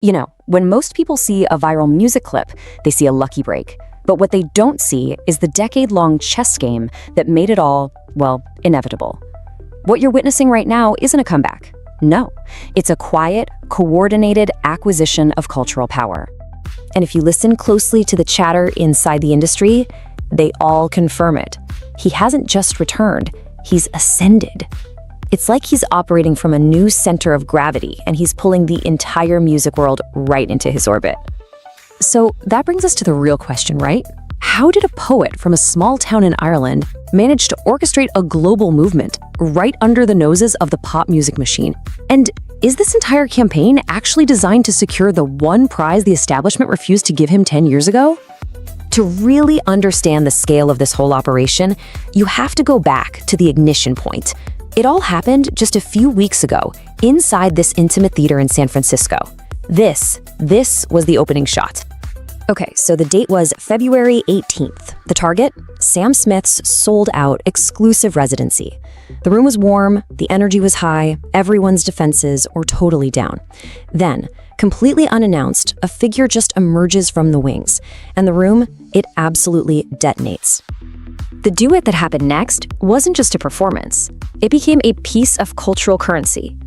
You know, when most people see a viral music clip, they see a lucky break. But what they don't see is the decade-long chess game that made it all, well, inevitable. What you're witnessing right now isn't a comeback. No, it's a quiet, coordinated acquisition of cultural power. And if you listen closely to the chatter inside the industry, they all confirm it. He hasn't just returned, he's ascended. It's like he's operating from a new center of gravity, and he's pulling the entire music world right into his orbit. So that brings us to the real question, right? How did a poet from a small town in Ireland manage to orchestrate a global movement right under the noses of the pop music machine? And is this entire campaign actually designed to secure the one prize the establishment refused to give him 10 years ago? To really understand the scale of this whole operation, you have to go back to the ignition point. It all happened just a few weeks ago, inside this intimate theater in San Francisco. This was the opening shot. Okay, so the date was February 18th. The target? Sam Smith's sold-out exclusive residency. The room was warm, the energy was high, everyone's defenses were totally down. Then, completely unannounced, a figure just emerges from the wings, and the room, it absolutely detonates. The duet that happened next wasn't just a performance. It became a piece of cultural currency.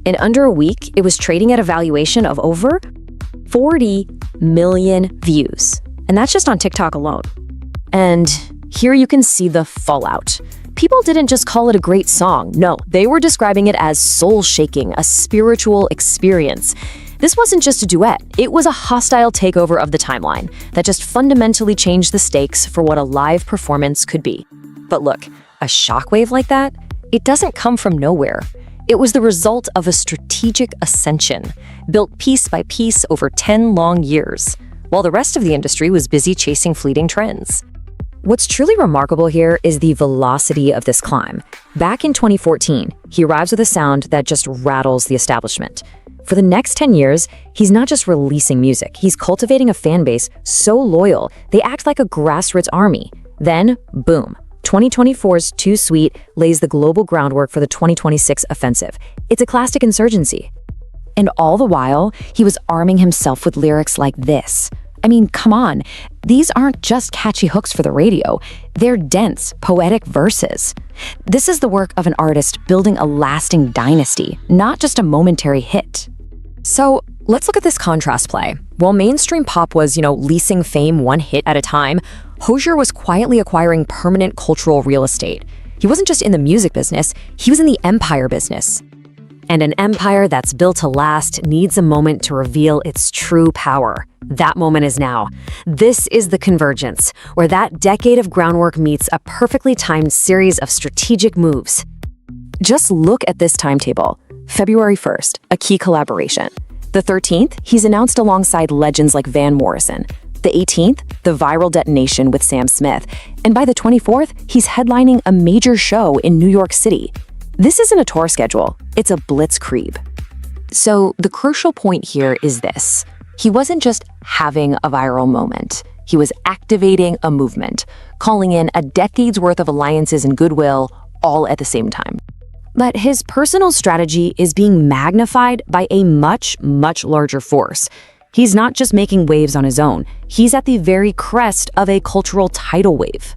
In under a week, it was trading at a valuation of over 40 million views. And that's just on TikTok alone. And here you can see the fallout. People didn't just call it a great song. No, they were describing it as soul-shaking, a spiritual experience. This wasn't just a duet, it was a hostile takeover of the timeline that just fundamentally changed the stakes for what a live performance could be. But look, a shockwave like that, it doesn't come from nowhere. It was the result of a strategic ascension, built piece by piece over 10 long years, while the rest of the industry was busy chasing fleeting trends. What's truly remarkable here is the velocity of this climb. Back in 2014, he arrives with a sound that just rattles the establishment. For the next 10 years, he's not just releasing music, he's cultivating a fan base so loyal, they act like a grassroots army. Then, boom, 2024's Too Sweet lays the global groundwork for the 2026 offensive. It's a classic insurgency. And all the while, he was arming himself with lyrics like this. I mean, come on, these aren't just catchy hooks for the radio, they're dense, poetic verses. This is the work of an artist building a lasting dynasty, not just a momentary hit. So let's look at this contrast play. While mainstream pop was, leasing fame one hit at a time, Hozier was quietly acquiring permanent cultural real estate. He wasn't just in the music business, he was in the empire business. And an empire that's built to last needs a moment to reveal its true power. That moment is now. This is the convergence, where that decade of groundwork meets a perfectly timed series of strategic moves. Just look at this timetable. February 1st, a key collaboration. The 13th, he's announced alongside legends like Van Morrison. The 18th, the viral detonation with Sam Smith. And by the 24th, he's headlining a major show in New York City. This isn't a tour schedule, it's a blitzkrieg. So the crucial point here is this. He wasn't just having a viral moment. He was activating a movement, calling in a decade's worth of alliances and goodwill all at the same time. But his personal strategy is being magnified by a much, much larger force. He's not just making waves on his own. He's at the very crest of a cultural tidal wave.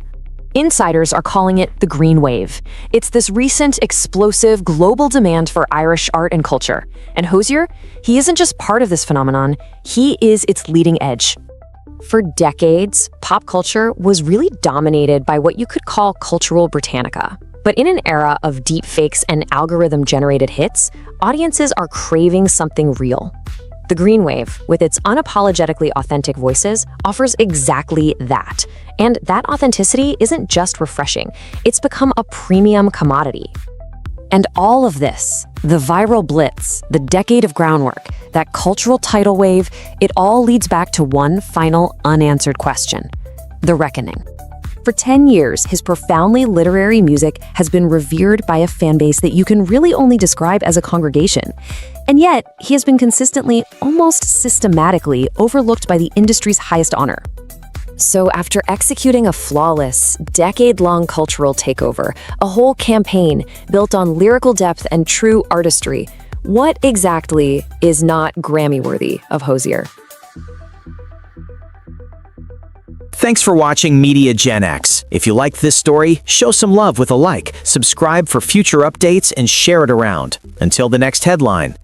Insiders are calling it the Green Wave. It's this recent, explosive, global demand for Irish art and culture. And Hozier, he isn't just part of this phenomenon, he is its leading edge. For decades, pop culture was really dominated by what you could call cultural Britannica. But in an era of deepfakes and algorithm-generated hits, audiences are craving something real. The Green Wave, with its unapologetically authentic voices, offers exactly that. And that authenticity isn't just refreshing, it's become a premium commodity. And all of this, the viral blitz, the decade of groundwork, that cultural tidal wave, it all leads back to one final unanswered question: the reckoning. For 10 years, his profoundly literary music has been revered by a fan base that you can really only describe as a congregation. And yet, he has been consistently, almost systematically, overlooked by the industry's highest honor. So after executing a flawless, decade-long cultural takeover, a whole campaign built on lyrical depth and true artistry, What exactly is not Grammy-worthy of Hozier? Thanks for watching Media GenX. If you liked this story, show some love with a like, subscribe for future updates, and share it around. Until the next headline.